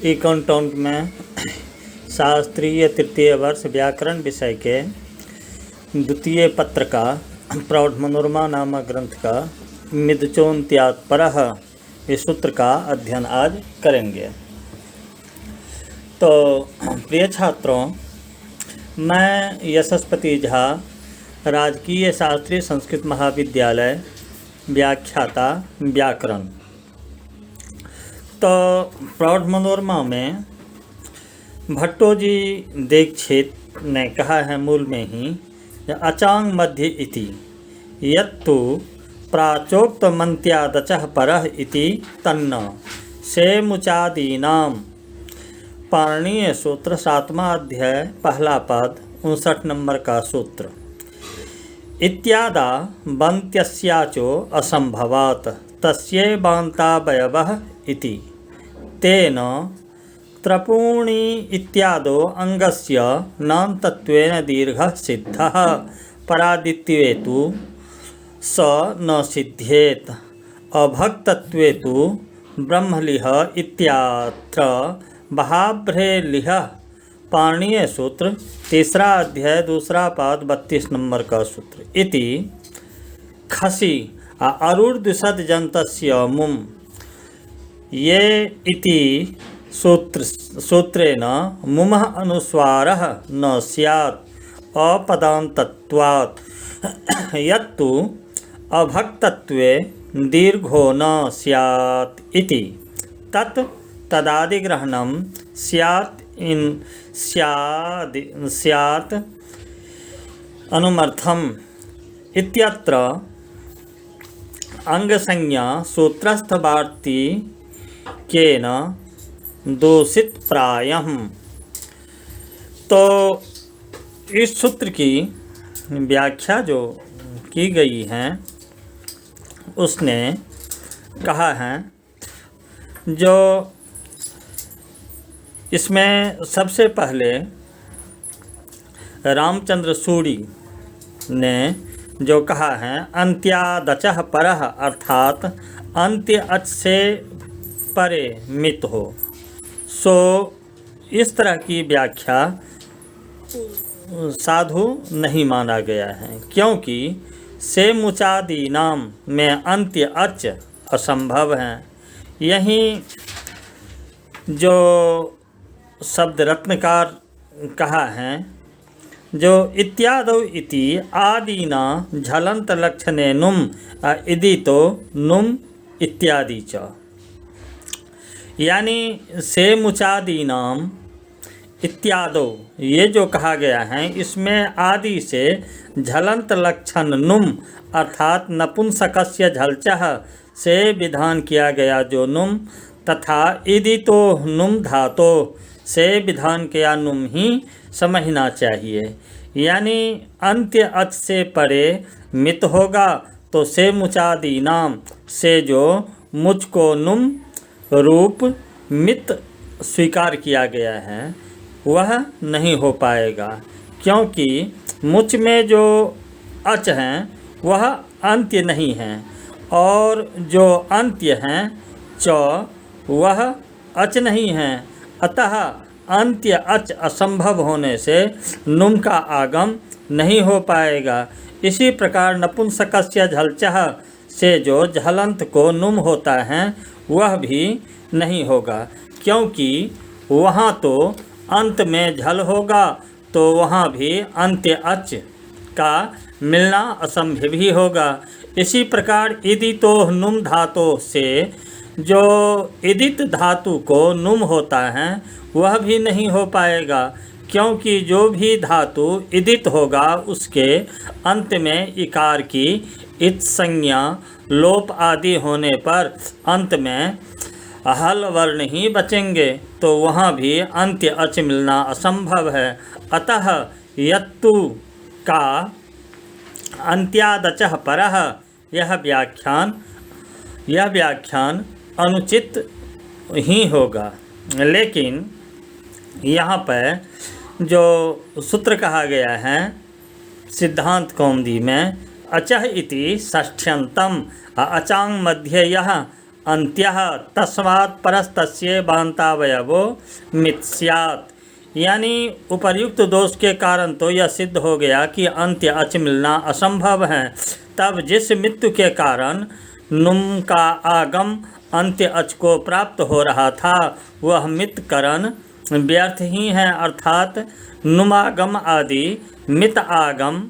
Accountant में शास्त्रीय तृतीय वर्ष व्याकरण विषय के द्वितीय पत्र का प्रौढ़ मनोरमा नामक ग्रंथ का मिदचोन्त्यात् परः इस सूत्र का अध्ययन आज करेंगे। तो प्रिय छात्रों, मैं यशस्पति झा, राजकीय शास्त्रीय संस्कृत महाविद्यालय, व्याख्याता व्याकरण। तो प्रौढ़ मनोरमा में भट्टोजी दीक्षित ने कहा है मूल में ही, अचांग मध्य इति यत्तु प्राचोक्त मन्त्यादचः परः इति तन्न सेमुचादीनां। पाणिनीय सूत्र 7वां अध्याय पहला पद 59 नंबर का सूत्र। इत्यादा बन्त्यस्याचो असंभवात् तस्यैवान्तावयवः इति तेन त्रपूर्णी इत्यादो अंगस्य नान्तत्वेन दीर्घः सिद्धः परादित्वे तु स न सिद्ध्येत अभक्तत्वे तु ब्रह्मलिह इत्यत्र बहाभ्रेलिह। पाणिनीय सूत्र 3 अध्याय 2 पाद 32 नंबर का सूत्र। इति खसि अरूर्धुषद जन्तस्य मुम ये इति सूत्रेण मुमः अनुस्वारः न स्यात् अपदान्तत्वात् यत्तु अभक्तत्वे दीर्घो न स्यात् इति तत् तदादिग्रहणं स्यात् अनुमर्थम् इत्यत्र अंगसंज्ञा सूत्रस्थवार्ती केन दूषित प्रायः। तो इस सूत्र की व्याख्या जो की गई है उसने कहा है, जो इसमें सबसे पहले रामचंद्र सूड़ी ने जो कहा है, अंत्यादचः परः अर्थात अंत्य अच से परे मित हो। सो इस तरह की व्याख्या साधु नहीं माना गया है, क्योंकि से मुचादी नाम में अंत्य अच असंभव है। यहीं जो शब्द रत्नकार कहा है, जो इत्यादौ इति आदिना झलंत लक्षणे नुम इदितो नुम इत्यादि च, यानी से मुचादीनाम इत्यादो, ये जो कहा गया है इसमें आदि से झलंत लक्षण नुम अर्थात नपुंसकस्य झलचः से विधान किया गया जो नुम, तथा इदितो नुम धातो से विधान किया नुम ही समझना चाहिए। यानी अंत्य अच से परे मित होगा तो से मुचादीनाम से जो मुझ को नुम रूप मित स्वीकार किया गया है वह नहीं हो पाएगा, क्योंकि मुच में जो अच हैं वह अंत्य नहीं है, और जो अंत्य हैं च वह अच नहीं है। अतः अंत्य अच असंभव होने से नुम का आगम नहीं हो पाएगा। इसी प्रकार नपुंसकस्य झलचः से जो झलंत को नुम होता है वह भी नहीं होगा, क्योंकि वहाँ तो अंत में झल होगा तो वहाँ भी अंत्य अच का मिलना असंभव ही होगा। इसी प्रकार इदितो नुम धातु से जो इदित धातु को नुम होता है वह भी नहीं हो पाएगा, क्योंकि जो भी धातु इदित होगा उसके अंत में इकार की इत संज्ञा लोप आदि होने पर अंत में हल वर्ण ही बचेंगे, तो वहाँ भी अंत्य अच मिलना असंभव है। अतः यत्तु का अंत्यादचः परः यह व्याख्यान अनुचित ही होगा। लेकिन यहाँ पर जो सूत्र कहा गया है सिद्धांत कौमुदी में, अचः इति षष्ठ्यंतम अचांग मध्य यह अंत्यः तस्मात् परस्तस्य बांतावयवो मित स्यात्। यानी उपर्युक्त दोष के कारण तो यह सिद्ध हो गया कि अंत्य अच मिलना असंभव है। तब जिस मृत्यु के कारण नुम का आगम अंत्य अच को प्राप्त हो रहा था वह मितकरण व्यर्थ ही है, अर्थात नुमागम आदि मित आगम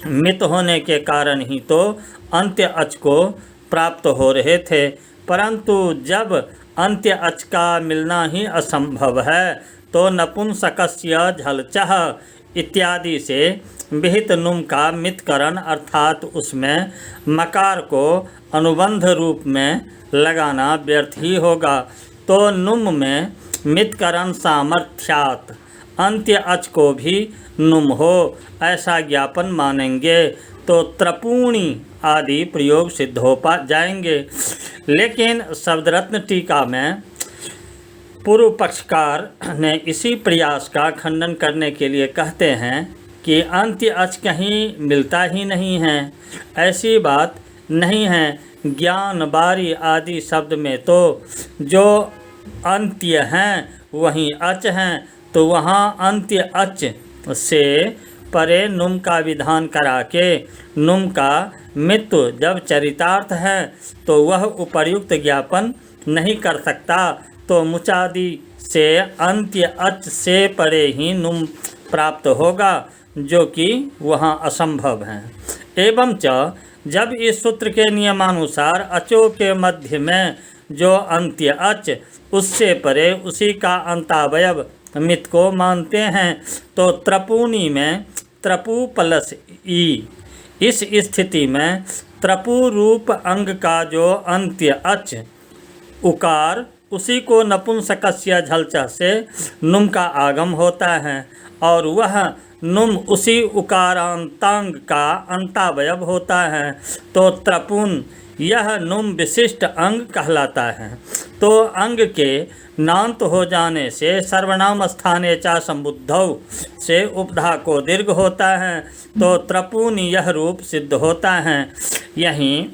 मित होने के कारण ही तो अंत्य अच को प्राप्त हो रहे थे। परंतु जब अंत्य अच का मिलना ही असंभव है तो नपुंसकस्य झलचः इत्यादि से विहित नुम का मितकरण अर्थात उसमें मकार को अनुबंध रूप में लगाना व्यर्थ ही होगा। तो नुम में मितकरण सामर्थ्यात् अंत्य अच को भी नुम हो ऐसा ज्ञापन मानेंगे तो त्रपूणी आदि प्रयोग सिद्ध हो जाएंगे। लेकिन शब्दरत्न टीका में पूर्व पक्षकार ने इसी प्रयास का खंडन करने के लिए कहते हैं कि अंत्य अच कहीं मिलता ही नहीं है। ऐसी बात नहीं है। ज्ञान बारी आदि शब्द में तो जो अंत्य हैं वहीं अच हैं, तो वहाँ अंत्य अच से परे नुम का विधान करा के नुम का मृत्यु जब चरितार्थ है तो वह उपर्युक्त ज्ञापन नहीं कर सकता। तो मुचादि से अंत्य अच से परे ही नुम प्राप्त होगा, जो कि वहाँ असंभव है। एवं च जब इस सूत्र के नियमानुसार अचों के मध्य में जो अंत्य अच उससे परे उसी का अंतावयव मित को मानते हैं, तो त्रपूनी में त्रपु प्लस ई, इस स्थिति में त्रपु रूप अंग का जो अंत्य अच उकार उसी को नपुंसकस्य झलचा से नुम का आगम होता है और वह नुम उसी उकारांतांग का अंतावयव होता है। तो त्रपुन यह नुम विशिष्ट अंग कहलाता है। तो अंग के नांत हो जाने से सर्वनाम स्थाने चा संबुद्धौ से उपधा को दीर्घ होता है, तो त्रपुन यह रूप सिद्ध होता है। यहीं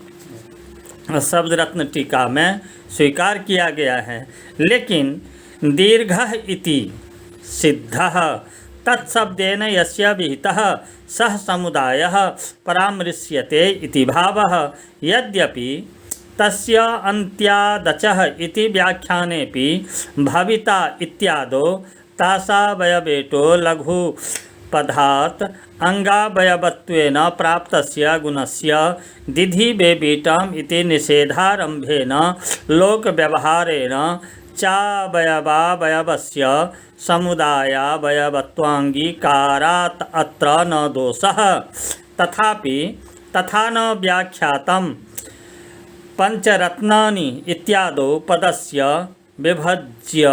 शब्दरत्न टीका में स्वीकार किया गया है। लेकिन दीर्घः इति सिद्धः तत्शब्देन यस्य विहितः सह समुदायः परामृश्यते इति भावः। यद्यपि तस्य अन्त्यादचः इति व्याख्यानेपि भविता इत्यादो तासावयवेटो लघु पदात् अंगावयवत्वेन प्राप्तस्य गुणस्य दिधि बेबीटम इति निषेधारंभेन लोकव्यवहारेण चावयवावयवस्य समुदायावयवत्वांगीकारात् अत्र न दोषः। तथापि तथा न व्याख्यातं पंचरत्नानि इत्यादो पदस्य विभज्य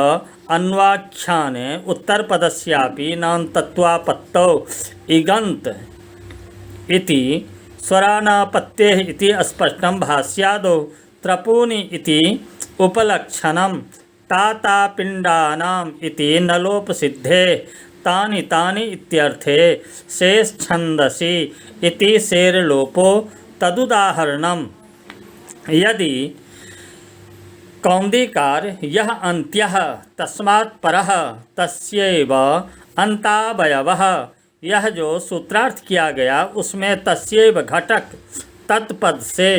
अन्वाख्याने उत्तरपदस्यापि नान्तत्वापत्तौ इगन्त इति स्वरानापत्तेः इति स्पष्टं भाष्यादौ त्रपूनि इति उपलक्षणं तातापिण्डानाम् इति नलोपसिद्धे तानि तानि इत्यर्थे शेषछन्दसि इति शेरलोपो तदुदाहरणम्। यदि कौंदीकार यह अंत्यः तस्मात् परः तस्यैव अंतावयवः, यह जो सूत्रार्थ किया गया उसमें तस्यैव घटक तत्पद से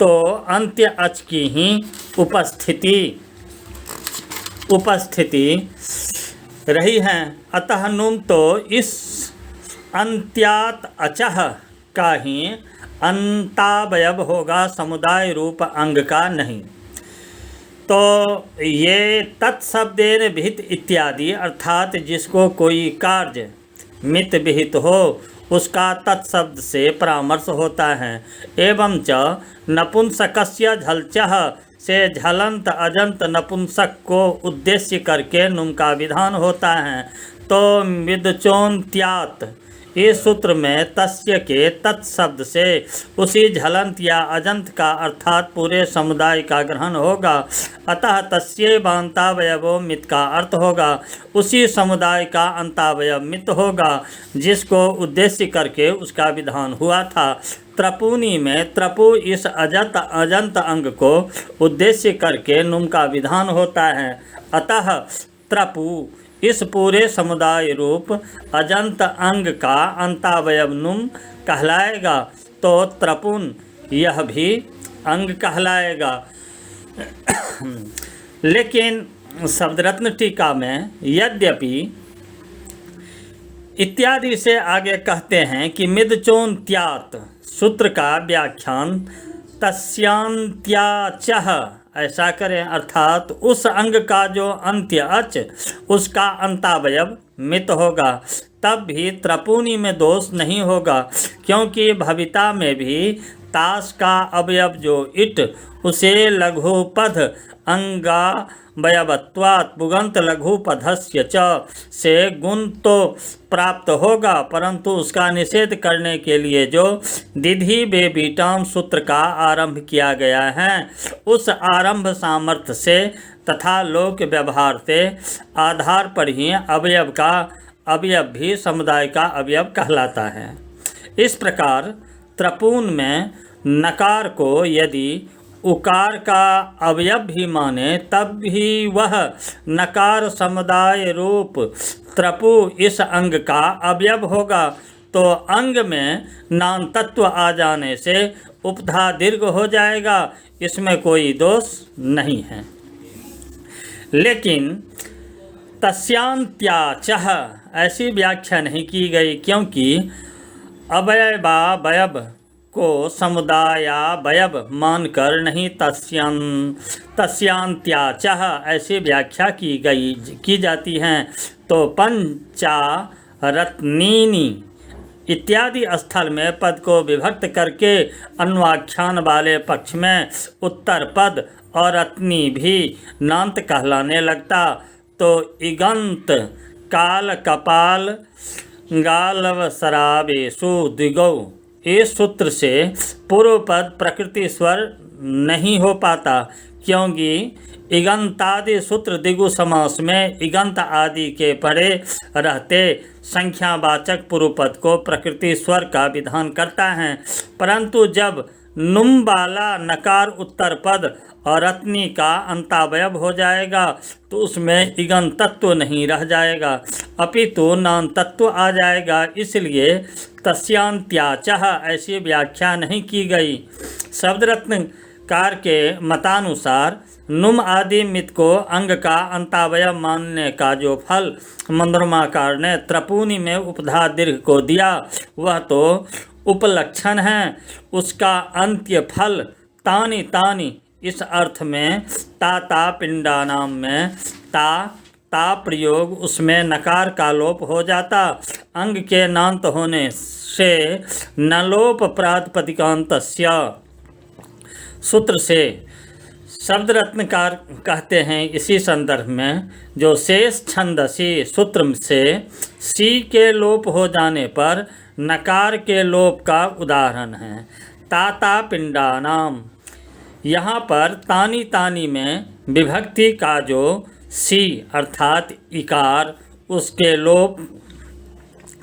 तो अंत्य अच की ही उपस्थिति रही है। अतः नुम तो इस अंत्यात अचः का ही अंतावयव होगा, समुदाय रूप अंग का नहीं। तो ये तत्शब्देन विहित इत्यादि अर्थात जिसको कोई कार्य मित विहित हो उसका तत्शब्द से परामर्श होता है। एवं च नपुंसकस्य झलचः से झलंत अजंत नपुंसक को उद्देश्य करके नुम का विधान होता है। तो विदचोन्त्यात इस सूत्र में तस्य के तत्शब्द से उसी झलंत या अजंत का अर्थात पूरे समुदाय का ग्रहण होगा। अतः तस्यैव अंतावयवो मित का अर्थ होगा उसी समुदाय का अंतावयव मित होगा जिसको उद्देश्य करके उसका विधान हुआ था। त्रपुनी में त्रपु इस अजंत अंग को उद्देश्य करके नुम का विधान होता है। अतः त्रपु इस पूरे समुदाय रूप अजंत अंग का अंतावयव नुम कहलाएगा, तो त्रपुन यह भी अंग कहलाएगा। लेकिन शब्दरत्न टीका में यद्यपि इत्यादि से आगे कहते हैं कि मिदचोन्त्यात सूत्र का व्याख्यान तस्यांत्याचः ऐसा करें, अर्थात उस अंग का जो अंत्य अच उसका अंतावयव मित होगा, तब भी त्रपुनी में दोष नहीं होगा, क्योंकि भविता में भी ताश का अवयव जो इट उसे लघुपध अंगावयवत्वात् पुगंत लघुपधस्य च से गुण तो प्राप्त होगा, परंतु उसका निषेध करने के लिए जो दिधि बेबीटाम सूत्र का आरंभ किया गया है, उस आरंभ सामर्थ्य से तथा लोक व्यवहार से आधार पर ही अवयव का अवयव भी समुदाय का अवयव कहलाता है। इस प्रकार त्रपून में नकार को यदि उकार का अवयव भी माने, तब भी वह नकार समुदाय रूप त्रपु इस अंग का अवयव होगा, तो अंग में नाम तत्व आ जाने से उपधा दीर्घ हो जाएगा, इसमें कोई दोष नहीं है। लेकिन तस्यांत्याचः ऐसी व्याख्या नहीं की गई, क्योंकि अवयवावयव को समुदायावयव मानकर नहीं तस्यांत्याचः ऐसी व्याख्या की जाती हैं। तो पंचारत्नीनि इत्यादि स्थल में पद को विभक्त करके अन्वाख्यान वाले पक्ष में उत्तर पद और रत्नी भी नांत कहलाने लगता, तो इगंत काल कपाल गालवसरावेशु द्विगौ इस सूत्र से पूर्व पद प्रकृति स्वर नहीं हो पाता, क्योंकि इगंतादि सूत्र दिगु समास में इगंत आदि के परे रहते संख्यावाचक पूर्व पद को प्रकृति स्वर का विधान करता है, परंतु जब नुम वाला नकार उत्तर पद और रत्नी का अंतावयव हो जाएगा तो उसमें इगन तत्व नहीं रह जाएगा, अपितु नान तत्व आ जाएगा। इसलिए तस्यांत्याचः ऐसी व्याख्या नहीं की गई। शब्दरत्नकार के मतानुसार नुम आदि मित को अंग का अंतावयव मानने का जो फल मंद्रमाकार ने त्रपूनी में उपधा दीर्घ को दिया, वह तो उपलक्षण है, उसका अंत्य फल तानि तानि इस अर्थ में ता पिंडानाम में ता प्रयोग उसमें नकार का लोप हो जाता, अंग के नांत होने से नलोप प्रातिपदिकांतस्य सूत्र से शब्दरत्नकार कहते हैं इसी संदर्भ में, जो शेष छंदसी सूत्र से सी के लोप हो जाने पर नकार के लोप का उदाहरण है। ता पिंडानाम, यहाँ पर तानी तानी में विभक्ति का जो सी अर्थात इकार उसके लोप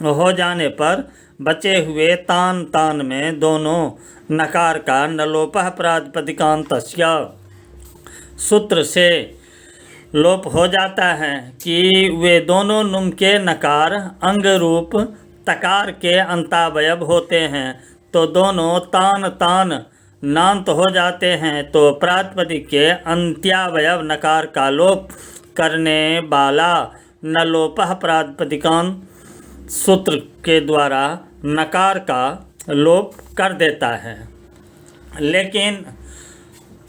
हो जाने पर बचे हुए तान तान में दोनों नकार का नलोपः प्रातिपदिकांतस्य सूत्र से लोप हो जाता है कि वे दोनों नुम के नकार अंग रूप तकार के अंतावयव होते हैं, तो दोनों तान तान नांत हो जाते हैं, तो प्रातिपदिक के अंत्यावयव नकार का लोप करने वाला नलोपः प्रातिपदिकांत सूत्र के द्वारा नकार का लोप कर देता है। लेकिन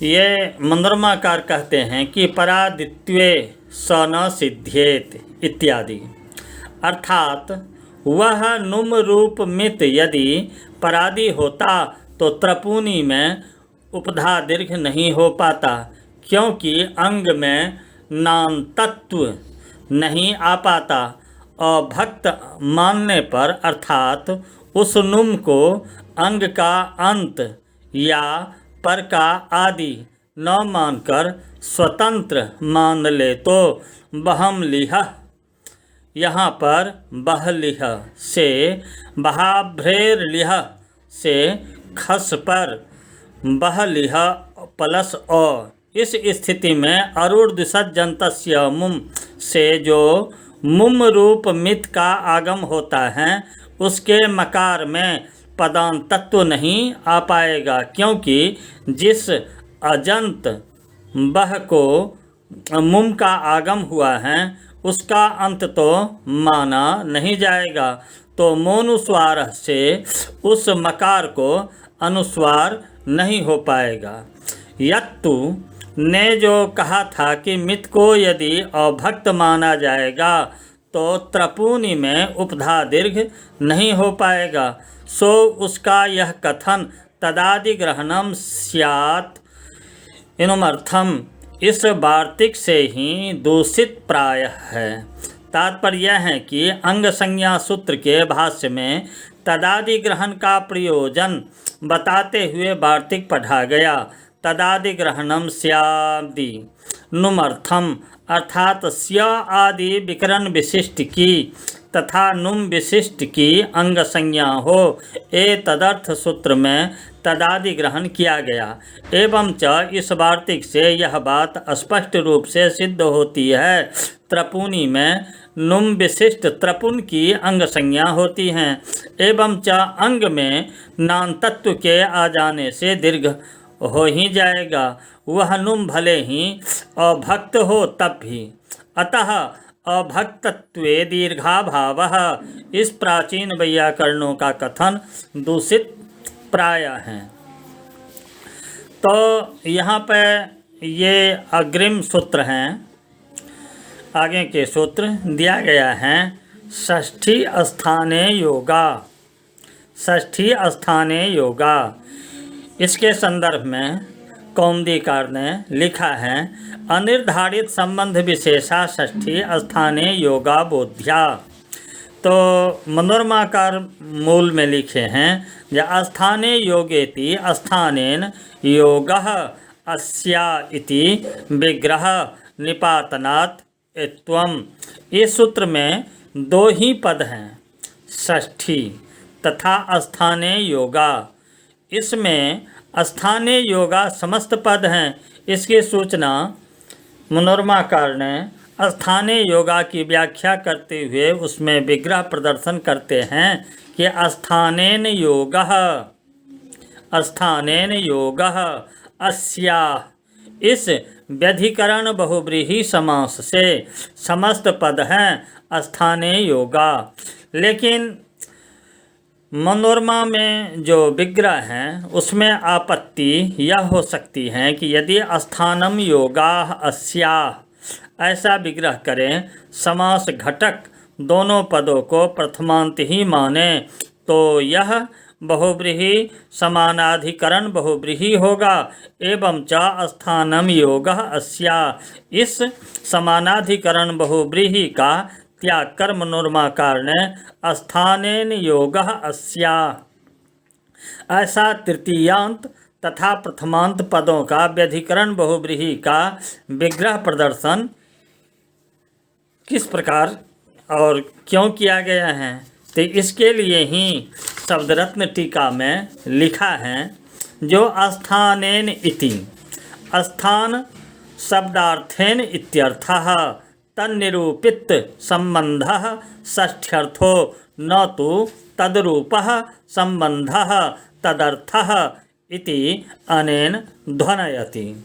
ये मंद्रमाकार कहते हैं कि परादित्वे स न सिद्ध्येत इत्यादि, अर्थात वह नुम रूप मित यदि परादि होता तो त्रपूनी में उपधा दीर्घ नहीं हो पाता, क्योंकि अंग में नाम तत्व नहीं आ पाता। अभक्त मानने पर अर्थात उस नुम को अंग का अंत या पर का आदि न मानकर स्वतंत्र मान ले तो बहमलिह, यहाँ पर बहलिह से बहाभ्रेरलिह से खस पर बह लिह प्लस अ। इस स्थिति में अरूर्धसज्जन्तस्य मुम से जो मुम रूप मित का आगम होता है उसके मकार में पदांत तत्व नहीं आ पाएगा, क्योंकि जिस अजंत बह को मुम का आगम हुआ है उसका अंत तो माना नहीं जाएगा, तो मोनुस्वार से उस मकार को अनुस्वार नहीं हो पाएगा। यत्तु ने जो कहा था कि मित को यदि अभक्त माना जाएगा तो त्रपूनि में उपधा दीर्घ नहीं हो पाएगा, सो उसका यह कथन तदादि ग्रहणम स्यात् इनुमर्थम इस वार्तिक से ही दूषित प्राय है। तात्पर्य यह है कि अंग संज्ञा सूत्र के भाष्य में तदादि ग्रहण का प्रयोजन बताते हुए वार्तिक पढ़ा गया। तदादि ग्रहणम स्यादि नुमर्थम अर्थात स्या आदि विकरण विशिष्ट की तथा नुम विशिष्ट की अंग संज्ञा हो, ए तदर्थ सूत्र में तदादि ग्रहण किया गया। एवं च इस वार्तिक से यह बात स्पष्ट रूप से सिद्ध होती है, त्रपुनि में नुम विशिष्ट त्रपुन की अंग संज्ञा होती हैं, एवं च अंग में नान तत्व के आ जाने से दीर्घ हो ही जाएगा, वह नुम भले ही अभक्त हो तब भी। अतः अभक्तत्वे दीर्घाभावः इस प्राचीन वैयाकरणों का कथन दूषित प्राय है। तो यहाँ पे ये अग्रिम सूत्र हैं, आगे के सूत्र दिया गया है। षष्ठी स्थाने योगा, षष्ठी स्थाने योगा, इसके संदर्भ में कौमुदीकार ने लिखा है, अनिर्धारित संबंध विशेषा षष्ठी स्थाने योगा बोध्या। तो मनोरमाकार मूल में लिखे हैं, स्थाने योगेति स्थानेन योगः अस्या इति विग्रह निपातनात् एत्वम्। इस सूत्र में दो ही पद हैं, षष्ठी तथा स्थाने योगा। इसमें स्थाने योगा समस्त पद हैं। इसकी सूचना मनोरमाकार ने स्थाने योगा की व्याख्या करते हुए उसमें विग्रह प्रदर्शन करते हैं कि स्थानेन योगः, स्थानेन योगः अस्या, इस व्यधिकरण बहुव्रीहि समास से समस्त पद हैं स्थाने योगा। लेकिन मनोरमा में जो विग्रह हैं उसमें आपत्ति यह हो सकती है कि यदि स्थानम योगा अस्याः ऐसा विग्रह करें, समास घटक दोनों पदों को प्रथमांत ही माने, तो यह बहुव्रीहि समानाधिकरण बहुव्रीहि होगा। एवं च स्थानम योगः अस्याः, इस समानाधिकरण बहुव्रीहि का त्याग कर मनोरमाकार ने स्थानेन योगः अस्याः ऐसा तृतीयांत तथा प्रथमांत पदों का व्यधिकरण बहुव्रीहि का विग्रह प्रदर्शन किस प्रकार और क्यों किया गया है, तो इसके लिए ही शब्दरत्न टीका में लिखा है, जो स्थानेन इति, स्थान शब्दार्थेन इत्यर्थः, तन्निरूपित संबंधः षष्ठ्यर्थो न तो तद्रूपः संबंधः तदर्थः इति अनेन ध्वनयति।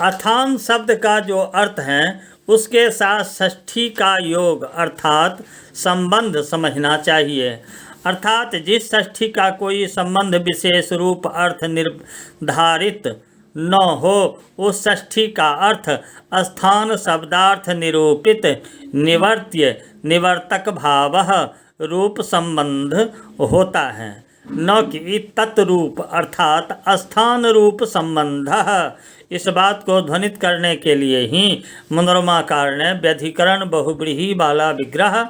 अथान शब्द का जो अर्थ है उसके साथ षष्ठी का योग अर्थात संबंध समझना चाहिए। अर्थात जिस षष्ठी का कोई संबंध विशेष रूप अर्थ निर्धारित न हो, उस षष्ठी का अर्थ स्थान शब्दार्थ निरूपित निवर्त्य निवर्तक भावः रूप संबंध होता है, न कि तत्रूप अर्थात स्थान रूप संबंधः। इस बात को ध्वनित करने के लिए ही मनोरमाकार ने व्यधिकरण बहुव्रीहि वाला विग्रह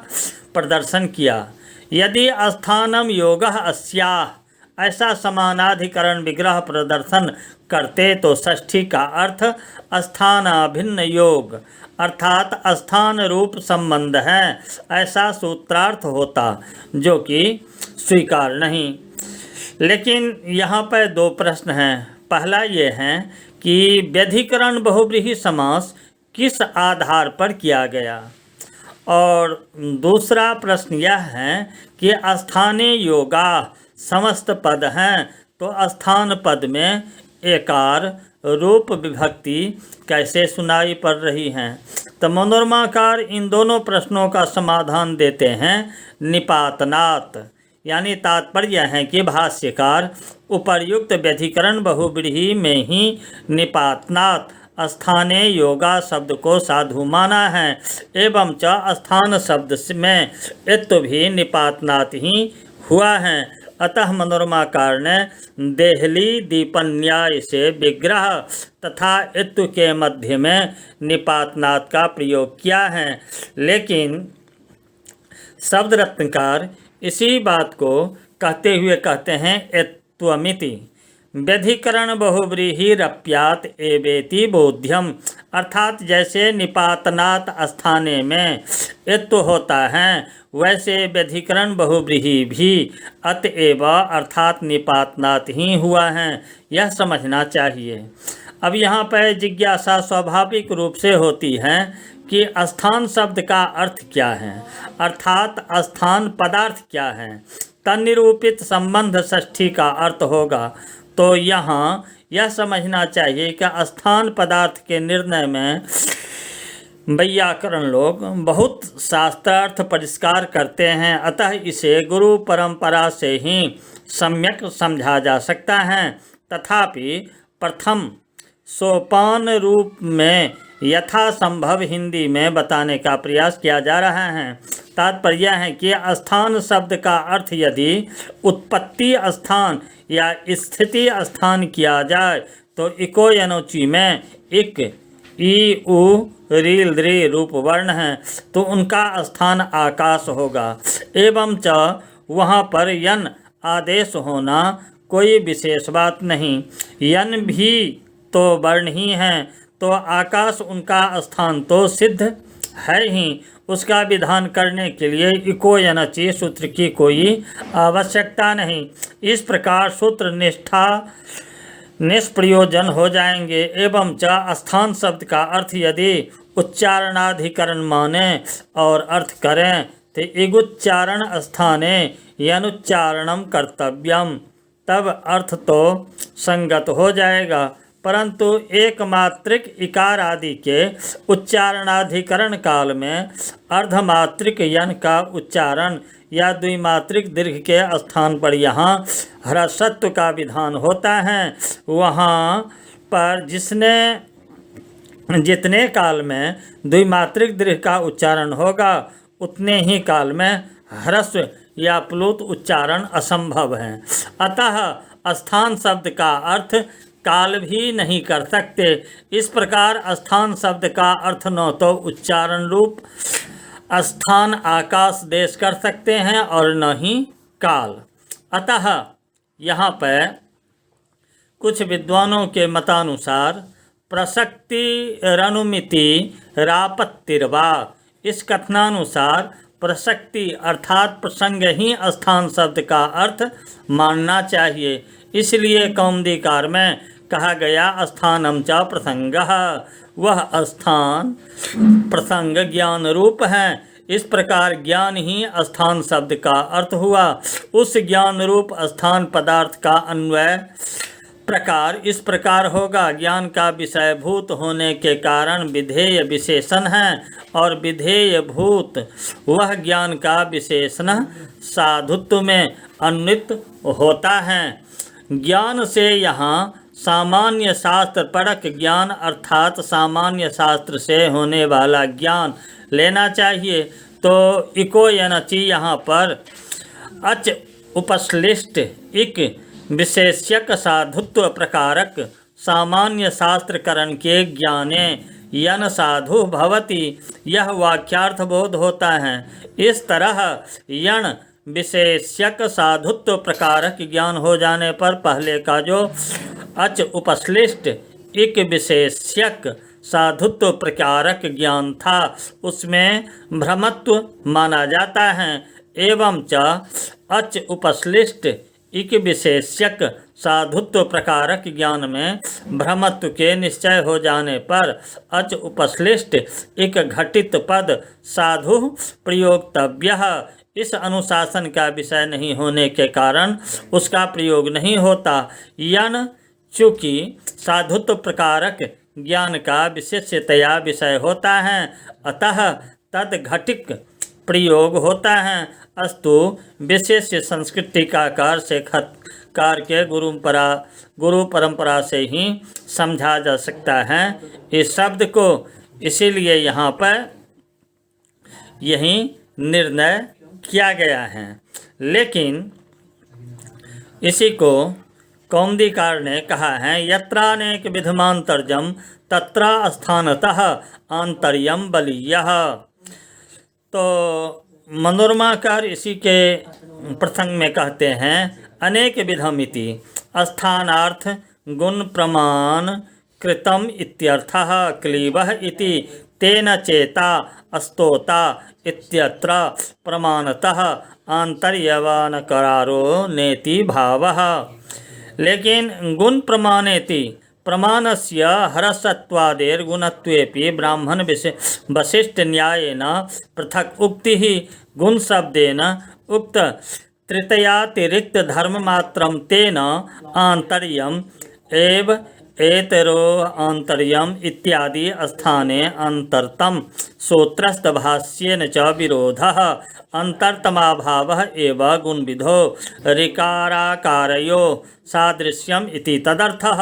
प्रदर्शन किया। यदि स्थानम योगः अस्याः ऐसा समानाधिकरण विग्रह प्रदर्शन करते तो षष्ठी का अर्थ स्थानाभिन्न योग अर्थात स्थान रूप संबंध है ऐसा सूत्रार्थ होता, जो कि स्वीकार नहीं। लेकिन यहाँ पर दो प्रश्न हैं। पहला ये है कि व्यधिकरण बहुव्रीहि समास किस आधार पर किया गया, और दूसरा प्रश्न यह है कि स्थाने योगा समस्त पद हैं तो स्थान पद में एकार रूप विभक्ति कैसे सुनाई पड़ रही हैं। तो मनोरमाकार इन दोनों प्रश्नों का समाधान देते हैं निपातनात्, यानी तात्पर्य है कि भाष्यकार उपर्युक्त व्यधिकरण बहुव्रीहि में ही निपातनात् स्थाने योगा शब्द को साधु माना है, एवं च स्थान शब्द में इत्व भी निपातनात् ही हुआ है। अतः मनोरमाकार ने देहली दीपन न्याय से विग्रह तथा इत्व के मध्य में निपातनात् का प्रयोग किया है। लेकिन शब्द रत्नकार इसी बात को कहते हुए कहते हैं एत्वमिति व्यधिकरण बहुव्रीहिरप्यात् एवेति बोध्यम, अर्थात जैसे निपातनात् स्थाने में इत्व होता है वैसे व्यधिकरण बहुव्रीहि भी अतएव अर्थात निपातनात् ही हुआ है, यह समझना चाहिए। अब यहाँ पर जिज्ञासा स्वाभाविक रूप से होती है कि स्थान शब्द का अर्थ क्या है, अर्थात स्थान पदार्थ क्या है। तन्निरूपित संबंध षष्ठी का अर्थ होगा। तो यहाँ यह समझना चाहिए कि स्थान पदार्थ के निर्णय में वैयाकरण लोग बहुत शास्त्रार्थ परिष्कार करते हैं, अतः इसे गुरु परंपरा से ही सम्यक समझा जा सकता है। तथापि प्रथम सोपान रूप में यथासंभव हिंदी में बताने का प्रयास किया जा रहा है। तात्पर्य है कि स्थान शब्द का अर्थ यदि उत्पत्ति स्थान या स्थिति स्थान किया जाए तो इको यनोची में इक ई उ रील द्री रूप वर्ण है तो उनका स्थान आकाश होगा, एवं च वहाँ पर यन आदेश होना कोई विशेष बात नहीं। यन भी तो वर्ण ही है तो आकाश उनका स्थान तो सिद्ध है ही, उसका विधान करने के लिए इको यनचि सूत्र की कोई आवश्यकता नहीं। इस प्रकार सूत्र निष्ठा निष्प्रयोजन हो जाएंगे। एवं च स्थान शब्द का अर्थ यदि उच्चारणाधिकरण माने और अर्थ करें तो इगुच्चारण स्थाने यनुच्चारणम कर्तव्यम, तब अर्थ तो संगत हो जाएगा। परंतु एकमात्रिक इकार आदि के उच्चारणाधिकरण काल में अर्धमात्रिक यन का उच्चारण या द्विमात्रिक दीर्घ के स्थान पर यहाँ ह्रस्वत्व का विधान होता है। वहाँ पर जितने काल में द्विमात्रिक दीर्घ का उच्चारण होगा उतने ही काल में ह्रस्व या प्लुत उच्चारण असंभव है। अतः स्थान शब्द का अर्थ काल भी नहीं कर सकते। इस प्रकार स्थान शब्द का अर्थ न तो उच्चारण रूप स्थान आकाश देश कर सकते हैं और न ही काल। अतः यहाँ पर कुछ विद्वानों के मतानुसार प्रसक्ति रनुमिति रापत्तिर्वा, इस कथनानुसार प्रसक्ति अर्थात प्रसंग ही स्थान शब्द का अर्थ मानना चाहिए। इसलिए कौमुदीकार में कहा गया स्थानम च प्रसंगः, वह स्थान प्रसंग ज्ञान रूप है। इस प्रकार ज्ञान ही स्थान शब्द का अर्थ हुआ। उस ज्ञान रूप स्थान पदार्थ का अन्वय प्रकार इस प्रकार होगा। ज्ञान का विषयभूत होने के कारण विधेय विशेषण है और विधेय भूत वह ज्ञान का विशेषण साधुत्व में अन्वित होता है। ज्ञान से यहाँ सामान्य शास्त्र परक ज्ञान अर्थात सामान्य शास्त्र से होने वाला ज्ञान लेना चाहिए। तो इको यनचि यहाँ पर अच उपश्लिष्ट इक विशेष्यक साधुत्व प्रकारक सामान्य शास्त्रकरण के ज्ञाने यन साधु भवति, यह वाक्यार्थ बोध होता है। इस तरह यण विशेष्यक साधुत्व प्रकारक ज्ञान हो जाने पर पहले का जो अच उपश्लिष्ट इक विशेष्यक साधुत्व प्रकारक ज्ञान था उसमें भ्रमत्व माना जाता है। एवं च अच उपश्लिष्ट इक विशेष्यक साधुत्व प्रकारक ज्ञान में भ्रमत्व के निश्चय हो जाने पर अच उपश्लिष्ट एक घटित पद साधु प्रयोगतव्य इस अनुशासन का विषय नहीं होने के कारण उसका प्रयोग नहीं होता। यन चूँकि साधुत्व प्रकारक ज्ञान का विशेषतया विषय होता है, अतः तद घटिक प्रयोग होता है। अस्तु विशेष संस्कृति का कार से कार के गुरु परंपरा से ही समझा जा सकता है इस शब्द को, इसीलिए यहाँ पर यही निर्णय किया गया है। लेकिन इसी को कौमुदीकार ने कहा है यत्रानेक विधमांतर्जम तत्रा स्थानतः आंतर्यम बलीयः। तो मनोरमाकार इसी के प्रसंग में कहते हैं अनेक विधमिति स्थानार्थ गुण प्रमाण कृतम इत्यर्थः क्लीबः इति तेन चेता अस्तोता इत्यत्र प्रमाणतः आंतर्यवानकारो नेति भावः। लेकिन गुण प्रमाणेति प्रमाणस्य हरसत्वादेर्गुणत्वेपि ब्राह्मण वशिष्ठ न्यायेन पृथक उक्तिः गुणशब्देन उक्त तृतीयातिरिक्त धर्ममात्रं तेन आंतर्यम् एव एतरो आंतर्यम् इत्यादि स्थाने अंतरतम सूत्रस्थ भाष्येन च विरोधः अंतरतमाभावः एव गुणविधो ऋकाराकारयो सादृश्यम् इति तदर्थः।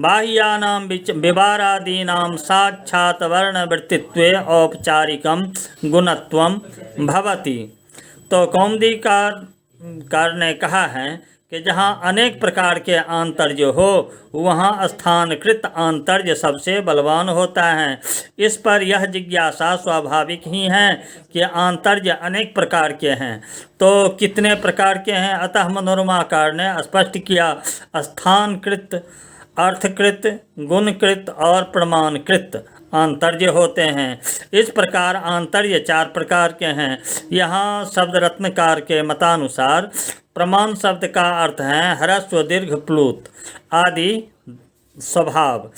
बाह्यानां विवारादीनां साक्षात् वर्णवृत्तित्वे औपचारिकं गुणत्वं भवति। तो कौमुदीकार ने कहा है कि जहाँ अनेक प्रकार के आंतर्य हो वहाँ स्थानकृत आंतर्य सबसे बलवान होता है। इस पर यह जिज्ञासा स्वाभाविक ही है कि आंतर्य अनेक प्रकार के हैं, तो कितने प्रकार के हैं। अतः मनोरमाकार ने स्पष्ट किया स्थानकृत, अर्थकृत, गुणकृत और प्रमाणकृत आंतर्य होते हैं। इस प्रकार आंतर्य 4 प्रकार के हैं। यहाँ शब्द रत्नकार के मतानुसार प्रमाण शब्द का अर्थ है ह्रस्व दीर्घ प्लुत आदि स्वभाव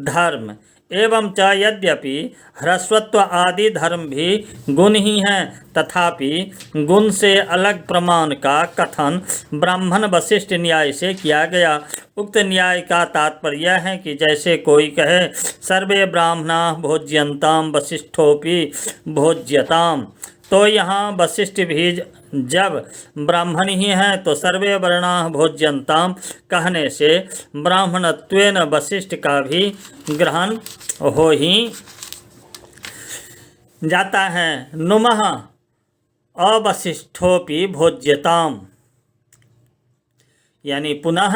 धर्म एवं च यद्यपि ह्रस्वत्व आदि धर्म भी गुण ही हैं, तथापि गुण से अलग प्रमाण का कथन ब्राह्मण वशिष्ठ न्याय से किया गया। उक्त न्याय का तात्पर्य है कि जैसे कोई कहे सर्वे ब्राह्मणा भोज्यन्ताम वशिष्ठोपि भोज्यताम, तो यहाँ वशिष्ठ भी जब ब्राह्मण ही हैं तो सर्वे वर्णा भोज्यन्ताम कहने से ब्राह्मणत्वेन वशिष्ठ का भी ग्रहण हो ही जाता है। नुमः अवशिष्ठोपि भोज्यताम, यानी पुनः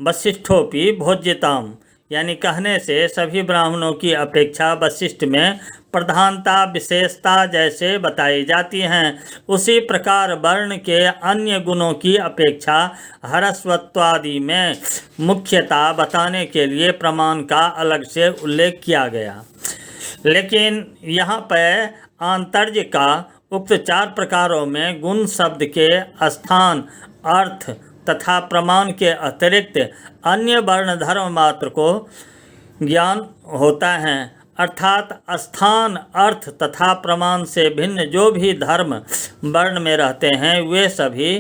वशिष्ठोपि भोज्यताम, यानी कहने से सभी ब्राह्मणों की अपेक्षा वशिष्ठ में प्रधानता विशेषता जैसे बताई जाती हैं, उसी प्रकार वर्ण के अन्य गुणों की अपेक्षा ह्रस्वत्वादि में मुख्यता बताने के लिए प्रमाण का अलग से उल्लेख किया गया। लेकिन यहाँ पर आंतर्य का उक्त 4 प्रकारों में गुण शब्द के स्थान, अर्थ तथा प्रमाण के अतिरिक्त अन्य वर्ण धर्म मात्र को ज्ञान होता है, अर्थात स्थान, अर्थ तथा प्रमाण से भिन्न जो भी धर्म वर्ण में रहते हैं वे सभी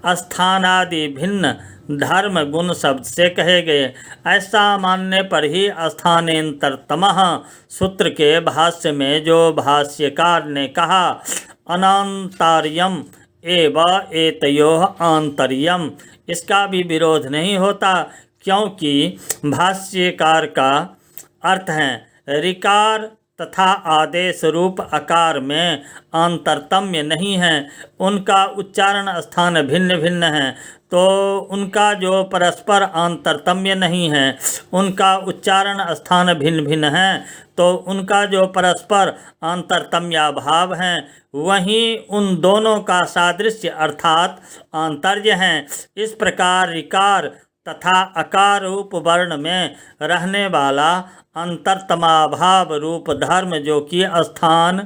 स्थानादि भिन्न धर्म गुण शब्द से कहे गए। ऐसा मानने पर ही स्थानेन्तरतमः सूत्र के भाष्य में जो भाष्यकार ने कहा अनांतर्यम एव एतयोः आंतर्यम, इसका भी विरोध नहीं होता, क्योंकि भाष्यकार का अर्थ है ऋकार तथा आदेश रूप आकार में आंतरतम्य नहीं है, उनका उच्चारण स्थान भिन्न भिन्न है, तो उनका जो परस्पर आंतरतम्य नहीं है, उनका उच्चारण स्थान भिन्न भिन्न है, तो उनका जो परस्पर आंतरतम्याभाव है वहीं उन दोनों का सादृश्य अर्थात आंतर्य है। इस प्रकार ऋकार तथा अकार रूप वर्ण में रहने वाला अंतरतमाभाव रूप धर्म जो कि स्थान,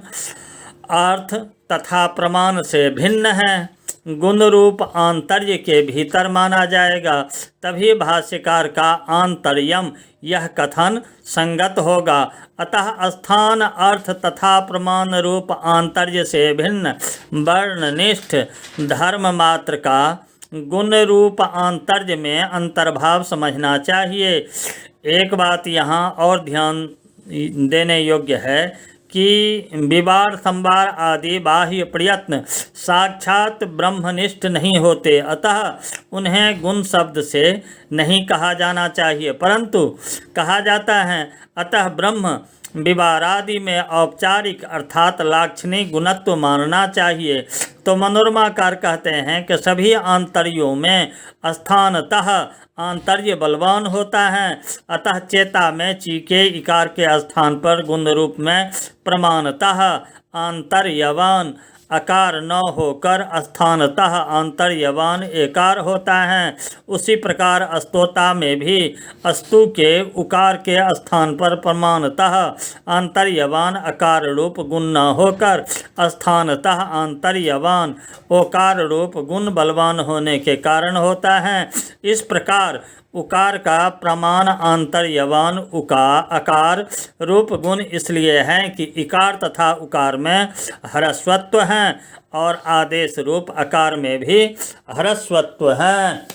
अर्थ तथा प्रमाण से भिन्न है, गुण रूप आंतर्य के भीतर माना जाएगा, तभी भाष्यकार का आंतर्यम यह कथन संगत होगा। अतः स्थान अर्थ तथा प्रमाण रूप आंतर्य से भिन्न वर्णनिष्ठ धर्म मात्र का गुण रूप आंतर्य में अंतर्भाव समझना चाहिए। एक बात यहाँ और ध्यान देने योग्य है कि विवार संवार आदि बाह्य प्रयत्न साक्षात ब्रह्मनिष्ठ नहीं होते, अतः उन्हें गुण शब्द से नहीं कहा जाना चाहिए, परंतु कहा जाता है अतः ब्रह्म विवारादि में औपचारिक अर्थात लाक्षणिक गुणत्व मानना चाहिए। तो मनोरमाकार कहते हैं कि सभी आंतर्यों में स्थानतः आंतर्य बलवान होता है, अतः चेता में ची के इकार के स्थान पर गुण रूप में प्रमाणतः आंतर्यवान अकार न होकर स्थानतः आंतर्यवान एकार होता है। उसी प्रकार अस्तोता में भी अस्तु के उकार के स्थान पर प्रमाणतः आंतर्यवान अकार रूप गुण न होकर स्थानतः आंतर्यवान ओकार रूप गुण बलवान होने के कारण होता है। इस प्रकार उकार का प्रमाण आंतर्यवान अकार रूप गुण इसलिए है कि इकार तथा उकार में ह्रस्वत्व है और आदेश रूप अकार में भी ह्रस्वत्व है।